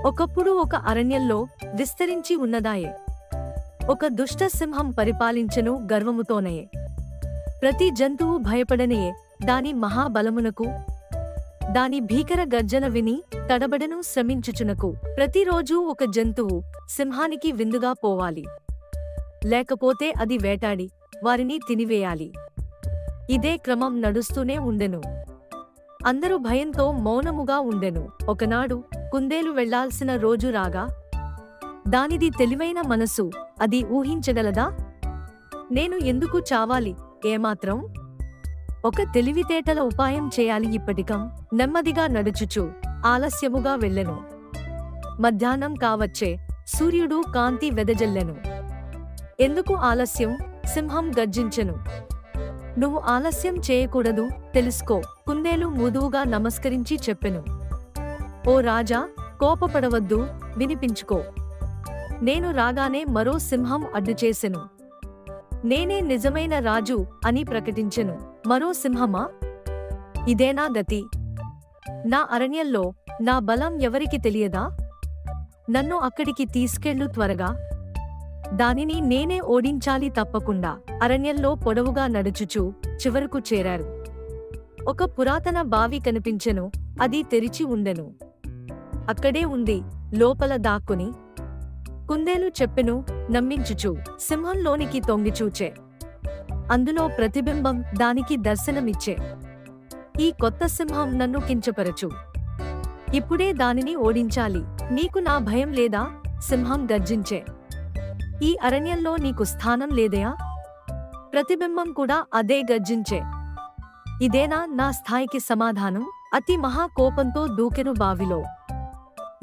ఒకప్పుడు ఒక అరణ్యంలో విస్తరించి ఉన్నదాయే. ఒక దుష్ట సింహం పరిపాలించెను గర్వముతోనయే. ప్రతి జంతువు భయపడనయే దాని మహాబలమునకు. దాని భీకర గర్జన విని తడబడను శ్రమించుచునకు. ప్రతిరోజూ ఒక జంతువు సింహానికి విందుగా పోవాలి. లేకపోతే అది వేటాడి వారిని తినివేయాలి. ఇదే క్రమం నడుస్తూనే ఉండెను. అందరూ భయంతో మౌనముగా ఉండెను. ఒకనాడు కుందేలు వెళ్లాల్సిన రోజు రాగా, దానిది తెలివైన మనసు అది ఊహించగలదా? నేను ఎందుకు చావాలి? ఏమాత్రం? ఒక తెలివితేటల ఉపాయం చేయాలి. ఇప్పటికం నెమ్మదిగా నడుచుచు ఆలస్యముగా వెళ్ళెను. మధ్యాహ్నం కావచ్చే సూర్యుడు కాంతి వెదజల్లెను. ఎందుకు ఆలస్యం? సింహం గర్జించెను. నువ్వు ఆలస్యం చేయకూడదు, తెలుసుకో. కుందేలు మృదువుగా నమస్కరించి చెప్పెను. ఓ రాజా, కోపపడవద్దు, వినిపించుకో. నేను రాగానే మరో సింహం అడ్డుచేసెను. నేనే నిజమైన రాజు అని ప్రకటించెను. మరో సింహమా? ఇదేనా గతి? నా అరణ్యంలో నా బలం ఎవరికి తెలియదా? నన్ను అక్కడికి తీసుకెళ్ళు త్వరగా. దానిని నేనే ఓడించాలి తప్పకుండా. అరణ్యంలో పొడవుగా నడుచుచూ చివరకు చేరారు. ఒక పురాతన బావి కనిపించెను. అది తెరిచి ఉండెను. అక్కడే ఉంది, లోపల దాక్కుని. కుందేలు చెప్పెను నమ్మించుచు. సింహంలోనికి తొంగిచూచే. అందులో ప్రతిబింబం దానికి దర్శనమిచ్చే. ఈ కొత్త సింహం నన్ను కించపరచు. ఇప్పుడే దానిని ఓడించాలి. నీకు నా భయం లేదా? సింహం గర్జించే. ఈ అరణ్యంలో నీకు స్థానం లేదయా? ప్రతిబింబం కూడా అదే గర్జించే. ఇదేనా నా స్థాయికి సమాధానం? అతి మహా కోపంతో దూకెను బావిలో.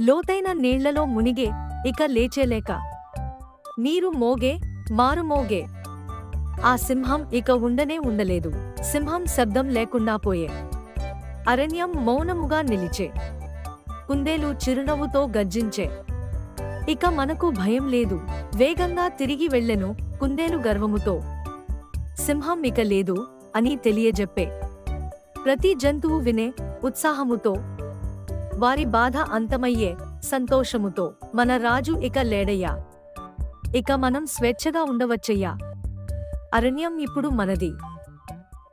లోతైన నీళ్లలో మునిగే, ఇక లేచేలేక. నీరు మోగే, మారుమోగే. ఆ సింహం ఇక ఉండనే ఉండలేదు. సింహం శబ్దం లేకుండా పోయే. అరణ్యం మౌనముగా నిలిచే. కుందేలు చిరునవ్వుతో గర్జించే. ఇక మనకు భయం లేదు. వేగంగా తిరిగి వెళ్ళెను కుందేలు గర్వముతో. సింహం ఇక లేదు అని తెలియజెప్పే. ప్రతి జంతువు వినే ఉత్సాహముతో. వారి బాధ అంతమయ్యే సంతోషముతో. మన రాజు ఇక లేడయ్యా. ఇక మనం స్వేచ్ఛగా ఉండవచ్చయ్యా. అరణ్యం ఇప్పుడు మనది.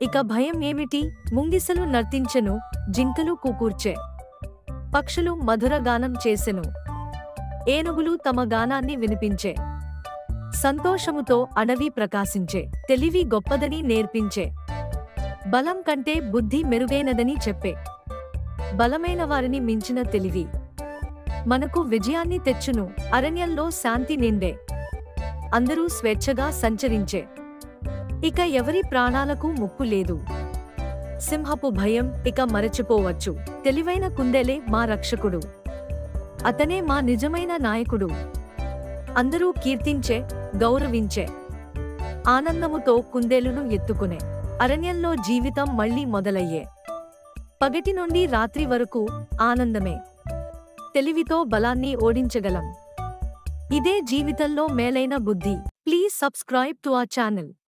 ఇక భయం ఏమిటి? ముంగిసలు నర్తించెను, జింకలు కూకూర్చే. పక్షులు మధుర గానం చేసెను. ఏనుగులు తమ గానాన్ని వినిపించే. సంతోషముతో అడవి ప్రకాశించే. తెలివి గొప్పదని నేర్పించే. బలం కంటే బుద్ధి మెరుగైనదని చెప్పే. బలమైన వారిని మించిన తెలివి మనకు విజయాన్ని తెచ్చును. అరణ్యంలో శాంతి నిండే. అందరూ స్వేచ్ఛగా సంచరించే. ఇక ఎవరి ప్రాణాలకు ముప్పు లేదు. సింహపు భయం ఇక మరచిపోవచ్చు. తెలివైన కుందేలే మా రక్షకుడు. అతనే మా నిజమైన నాయకుడు. అందరూ కీర్తించే, గౌరవించే. ఆనందముతో కుందేలును ఎత్తుకునే. అరణ్యంలో జీవితం మళ్లీ మొదలయ్యే. పగటి నుండి రాత్రి వరకు ఆనందమే. తెలివితో బలాన్ని ఓడించగలం. ఇదే జీవితంలో మేలైన బుద్ధి. Please subscribe to our channel.